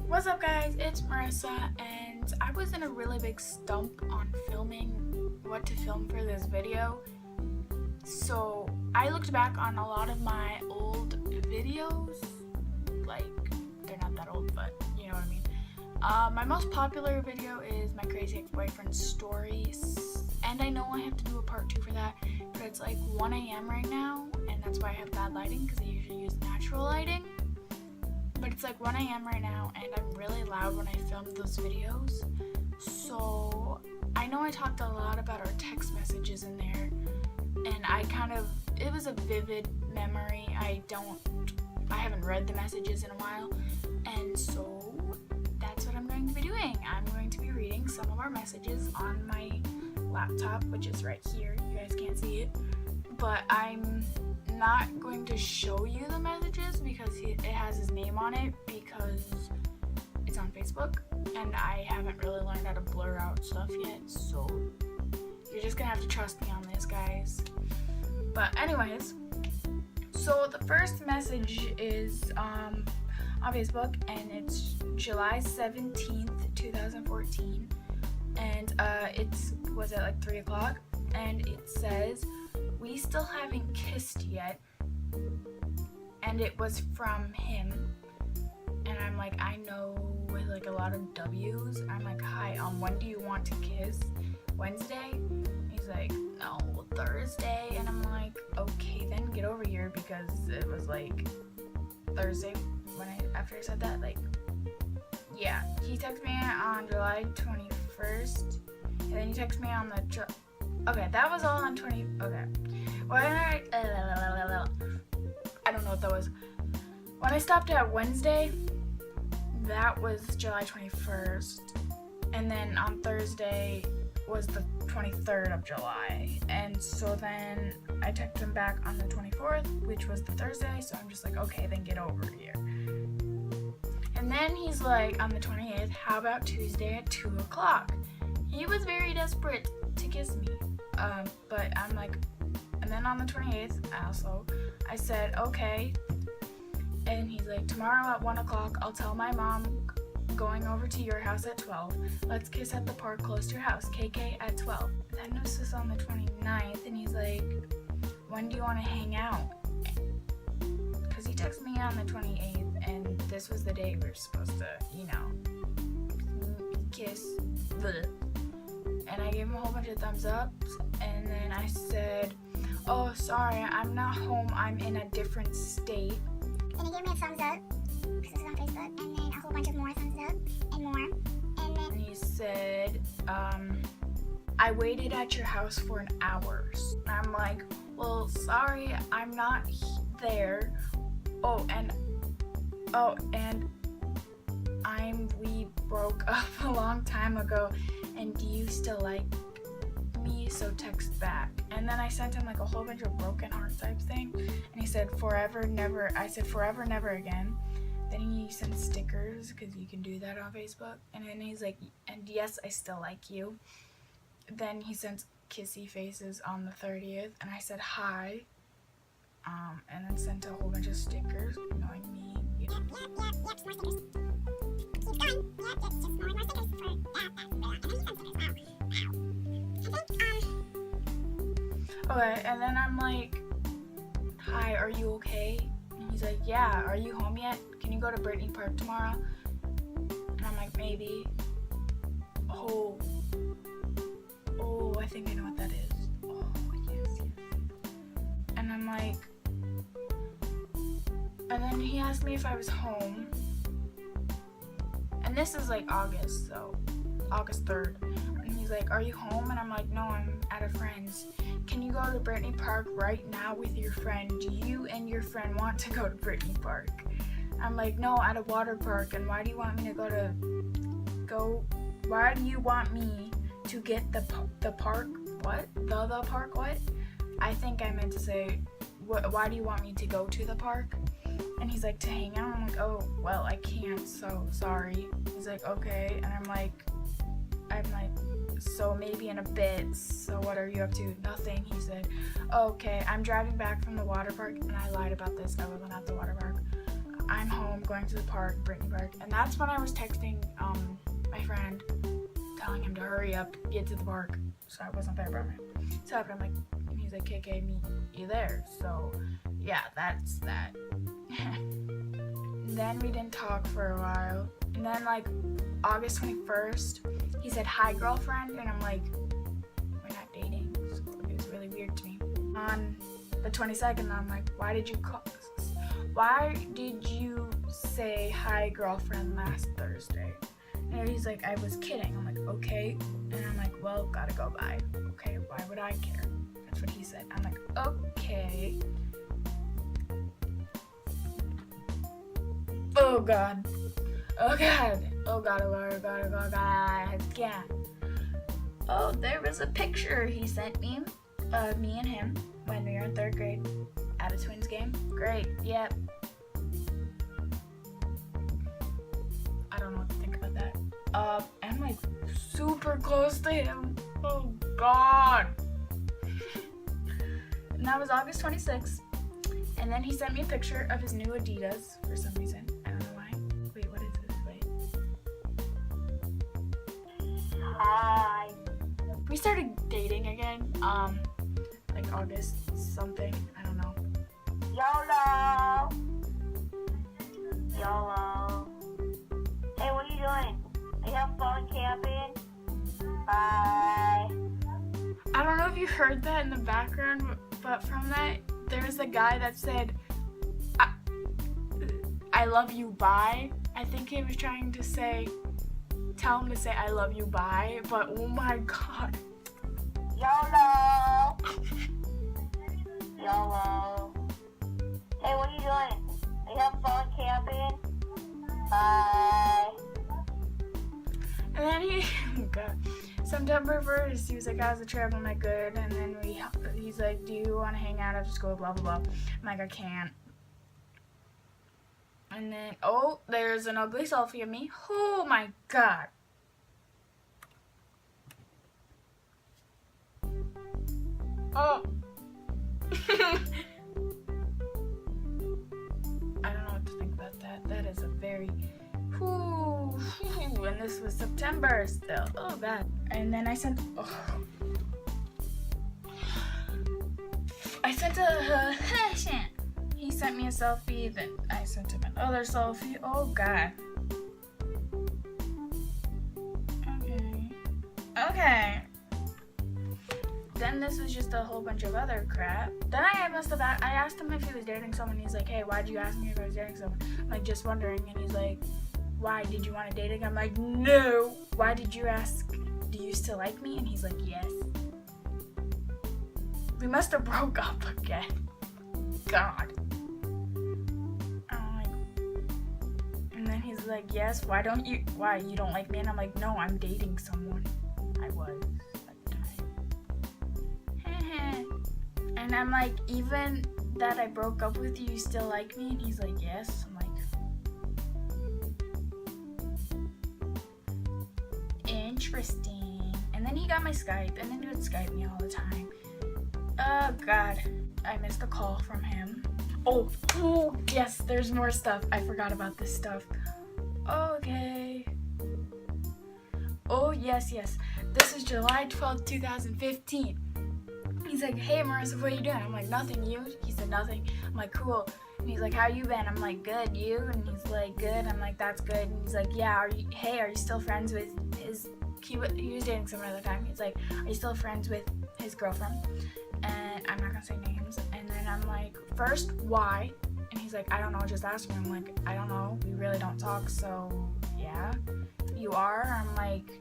What's up guys, it's Marissa, and I was in a really big stump on filming what to film for this video. So I looked back on a lot of my old videos, like they're not that old, but you know what I mean. My most popular video is my crazy ex-boyfriend stories, and I know I have to do a part 2 for that, but it's like 1 a.m. right now, and that's why I have bad lighting because I usually use natural lighting. But it's like 1 a.m. right now, and I'm really loud when I film those videos. So I know I talked a lot about our text messages in there, and it was a vivid memory. I haven't read the messages in a while, and so that's what I'm going to be doing. I'm going to be reading some of our messages on my laptop, which is right here. You guys can't see it, but I'm not going to show you the messages because it has his name on it because it's on Facebook, and I haven't really learned how to blur out stuff yet, so you're just gonna have to trust me on this, guys. But anyways, so the first message is on Facebook, and it's July 17th 2014, and was at like 3 o'clock, and it says, "We still haven't kissed yet," and it was from him, and I'm like, I know with like a lot of W's, I'm like, "Hi, when do you want to kiss? Wednesday?" He's like, "No, Thursday," and I'm like, "Okay, then get over here," because it was like Thursday after I said that, like, yeah. He texted me on July 21st, and then he texted me on the okay, that was all on 20. Okay. I don't know what that was. When I stopped at Wednesday, that was July 21st. And then on Thursday was the 23rd of July. And so then I texted him back on the 24th, which was the Thursday. So I'm just like, okay, then get over here. And then he's like, on the 28th, how about Tuesday at 2 o'clock? He was very desperate to kiss me. But I'm like, and then on the 28th, I said, okay. And he's like, tomorrow at 1 o'clock, I'll tell my mom going over to your house at 12. Let's kiss at the park close to your house, KK at 12. Then this was on the 29th, and he's like, when do you want to hang out? Because he texted me on the 28th, and this was the day we were supposed to, kiss. And I gave him a whole bunch of thumbs ups, and then I said, "Oh, sorry, I'm not home, I'm in a different state." Then he gave me a thumbs up, because this is on Facebook, and then a whole bunch of more thumbs up, and more, and then he said, "I waited at your house for an hour." I'm like, well, sorry, I'm not there. We broke up a long time ago, and do you still like me? So text back. And then I sent him like a whole bunch of broken heart type thing, and he said, forever, never. I said, forever, never again. Then he sent stickers, because you can do that on Facebook, and then he's like, and yes, I still like you. Then he sent kissy faces on the 30th, and I said hi, and then sent a whole bunch of stickers, knowing me. Yep, more stickers. Keep going. Yep, just more stickers for that. And then he sent stickers. Wow. Okay, and then I'm like, hi, are you okay? And he's like, yeah, are you home yet? Can you go to Brittany Park tomorrow? And I'm like, maybe. Oh, I think I know what that is. Oh, yes. And I'm like, and then he asked me if I was home. And this is like August, so August 3rd. And he's like, are you home? And I'm like, no, I'm at a friend's. Can you go to Brittany Park right now with your friend? Do you and your friend want to go to Brittany Park? I'm like, no, at a water park. And why do you want me to why do you want me to get the park? What? The park? What? I think I meant to say, why do you want me to go to the park? And he's like, to hang out. I'm like, oh, well, I can't, so sorry. He's like, okay. And I'm like, so maybe in a bit. So what are you up to? Nothing. He said, okay, I'm driving back from the water park. And I lied about this. I wasn't at the water park. I'm home going to the park, Brittany Park, and that's when I was texting my friend, telling him to hurry up, get to the park, so I wasn't there by him. So I'm like, and he's like, KK, meet you there. So yeah, that's that. Then we didn't talk for a while, and then like August 21st, he said, hi girlfriend, and I'm like, we're not dating, so it was really weird to me. On the 22nd, I'm like, why did you say hi girlfriend last Thursday? And he's like, I was kidding. I'm like, okay. And I'm like, well, gotta go by. Okay, why would I care? That's what he said. I'm like, okay. Oh god. Oh god. Oh god, oh god, oh god, oh god, oh god. Yeah. Oh, there was a picture he sent me of me and him when we were in 3rd grade at a Twins game. Great. Yep. I don't know what to think about that. I'm like super close to him. Oh god. And that was August 26th. And then he sent me a picture of his new Adidas for some reason. I don't know why. Wait, what is this? Wait. Hi. We started dating again. Like August something. I don't know. YOLO! YOLO. Hey, what are you doing? Are you having fun camping? Bye. I don't know if you heard that in the background, but from that, there was a guy that said, I love you, bye. I think he was trying to say, tell him to say I love you, bye, but oh my god. YOLO! YOLO. Hey, what are you doing? Are you having fun camping? Bye. And then he, God, September 1st, he was like, how's the trip? I'm like, good. And then he's like, do you want to hang out after school? Blah, blah, blah. I'm like, I can't. And then, oh, there's an ugly selfie of me. Oh my god. Oh. I don't know what to think about that. That is a very, and this was September still. Oh god. And then I sent a he sent me a selfie, then I sent him another selfie. Oh god. Okay. Then this was just a whole bunch of other crap. Then I asked him if he was dating someone. He's like, hey, why'd you ask me if I was dating someone? I'm like, just wondering. And he's like, why, did you want to date again? I'm like, no. Why did you ask? Do you still like me? And he's like, yes. We must have broke up again. God. I'm like, and then he's like, yes, why you don't like me? And I'm like, no, I'm dating someone. I was at the time. And I'm like, even that I broke up with you, you still like me? And he's like, yes. I'm like, interesting. And then he got my Skype, and then he would Skype me all the time. Oh god, I missed a call from him. Oh, yes, there's more stuff. I forgot about this stuff. Okay. Oh, yes. This is July 12th, 2015. He's like, hey, Marissa, what are you doing? I'm like, nothing, you? He said, nothing. I'm like, cool. And he's like, how you been? I'm like, good, you? And he's like, good. I'm like, that's good. And he's like, yeah, are you still friends with his, he was dating someone at the time. He's like, are you still friends with his girlfriend? And I'm not gonna say names. And then I'm like, first, why? And he's like, I don't know, just ask me. I'm like, I don't know, we really don't talk, so yeah. You are? I'm like,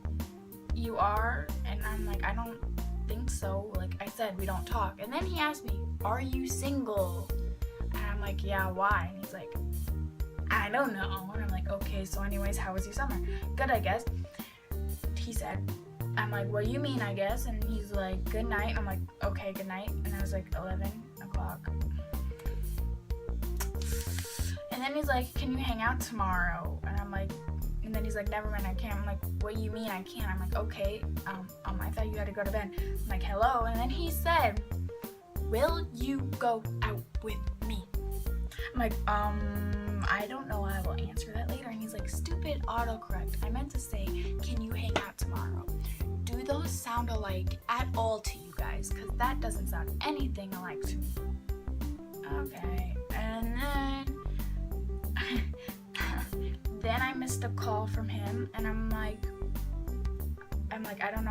you are? And I'm like, I don't think so. Like I said, we don't talk. And then he asked me, are you single? And I'm like, yeah, why? And he's like, I don't know. And I'm like, okay, so anyways, how was your summer? Good, I guess. He said, I'm like, what do you mean, I guess? And he's like, good night. And I'm like, okay, good night. And I was like, 11 o'clock. And then he's like, can you hang out tomorrow? And I'm like, and then he's like, never mind, I can't. I'm like, what do you mean I can't? I'm like, okay, I thought you had to go to bed. I'm like, hello. And then he said, will you go out with me? I'm like, I I don't know, I will answer that later. And he's like, stupid autocorrect. I meant to say, can you hang out tomorrow? Do those sound alike at all to you guys? Because that doesn't sound anything alike to me. Okay, and then I missed a call from him, and I'm like, I don't know,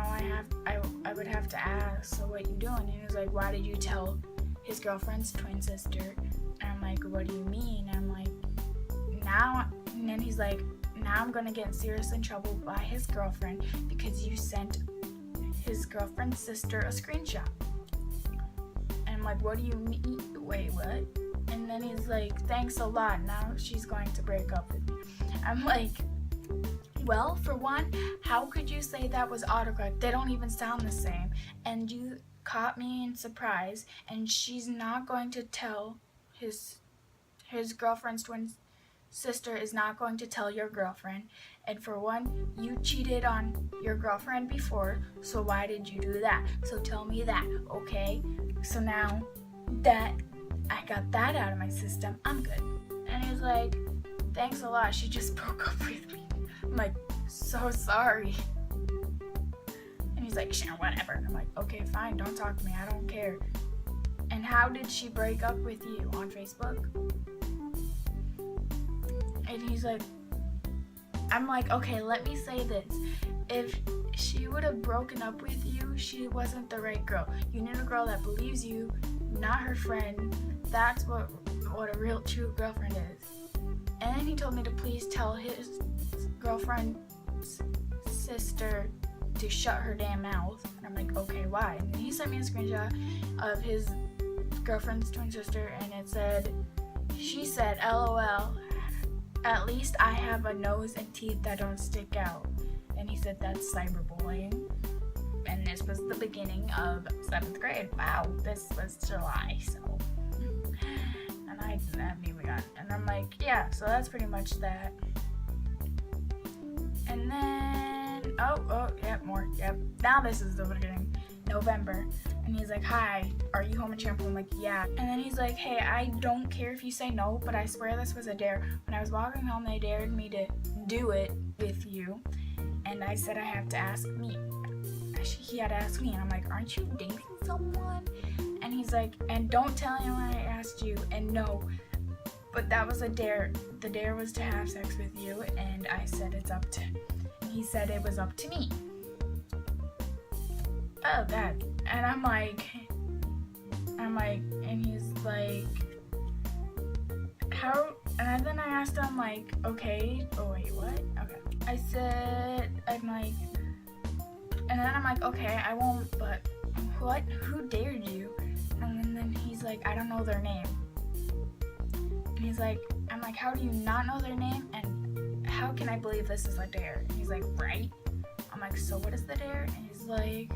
I would have to ask, so what you doing? And he was like, why did you tell his girlfriend's twin sister? And I'm like, what do you mean? And I'm like, now, and then he's like, now I'm gonna get seriously in trouble by his girlfriend because you sent his girlfriend's sister a screenshot. And I'm like, what do you mean? Wait, what? And then he's like, thanks a lot, now she's going to break up with me. I'm like, well, for one, how could you say that was autocorrect? They don't even sound the same. And you caught me in surprise, and she's not going to tell his girlfriend's twin sister is not going to tell your girlfriend. And for one, you cheated on your girlfriend before, so why did you do that? So tell me that, okay? So now that I got that out of my system, I'm good. And he's like, thanks a lot, she just broke up with me. I'm like, so sorry. And he's like, sure, whatever. I'm like, okay, fine, don't talk to me, I don't care. And how did she break up with you? On Facebook? And he's like, I'm like, okay, let me say this. If she would have broken up with you, she wasn't the right girl. You need a girl that believes you, not her friend. That's what a real true girlfriend is. And then he told me to please tell his girlfriend's sister to shut her damn mouth. And I'm like, okay, why? And then he sent me a screenshot of his girlfriend's twin sister, and it said, she said, LOL, at least I have a nose and teeth that don't stick out. And he said that's cyberbullying. And this was the beginning of 7th grade. Wow, this was July, so. And I haven't even gotten. And I'm like, yeah, so that's pretty much that. And then, yep, more, yep. Now this is the beginning, November. And he's like, hi, are you home in shampoo? I'm like, yeah. And then he's like, hey, I don't care if you say no, but I swear this was a dare. When I was walking home, they dared me to do it with you. And I said I have to ask me. He had to ask me, and I'm like, aren't you dating someone? And he's like, and don't tell anyone I asked you, and no. But that was a dare. The dare was to have sex with you, and I said it's up to, and he said it was up to me. Oh, God. And I'm like, and he's like, how, and then I asked him, like, okay, oh wait, what? Okay. I said, I'm like, and then I'm like, okay, I won't, but what? Who dared you? And then he's like, I don't know their name. And he's like, I'm like, how do you not know their name? And how can I believe this is a dare? And he's like, right? I'm like, so what is the dare? And he's like,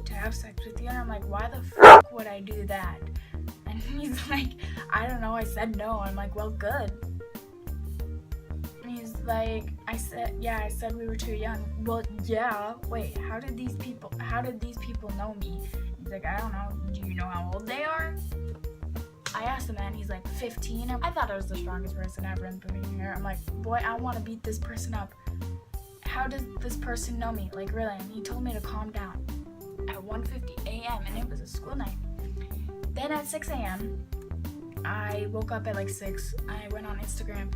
to have sex with you. And I'm like, why the fuck would I do that? And he's like, I don't know, I said no. I'm like, well, good. And he's like, I said we were too young. Well, yeah, wait, how did these people know me? He's like, I don't know, do you know how old they are? I asked him that, and he's like, 15. I thought I was the strongest person ever in the beginning here. I'm like, boy, I want to beat this person up. How does this person know me? Like, really? And he told me to calm down at 1:50 a.m. and it was a school night. Then at 6 a.m., I woke up at like 6. I went on Instagram.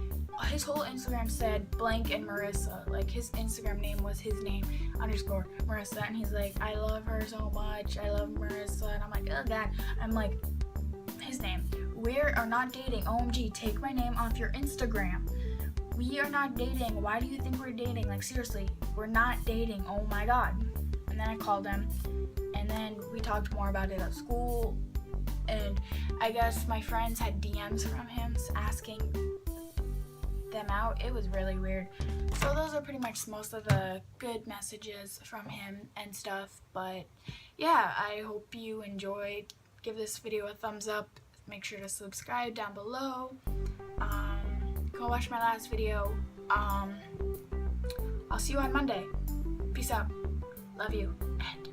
His whole Instagram said blank and Marissa. Like, his Instagram name was his name _ Marissa. And he's like, I love her so much. I love Marissa. And I'm like, oh God. I'm like, his name. We are not dating. OMG, take my name off your Instagram. We are not dating. Why do you think we're dating? Like, seriously, we're not dating. Oh my God. And then I called him. And then we talked more about it at school. And I guess my friends had DMs from him asking them out. It was really weird. So those are pretty much most of the good messages from him and stuff. But yeah, I hope you enjoyed. Give this video a thumbs up. Make sure to subscribe down below. Go watch my last video. I'll see you on Monday. Peace out. Love you. And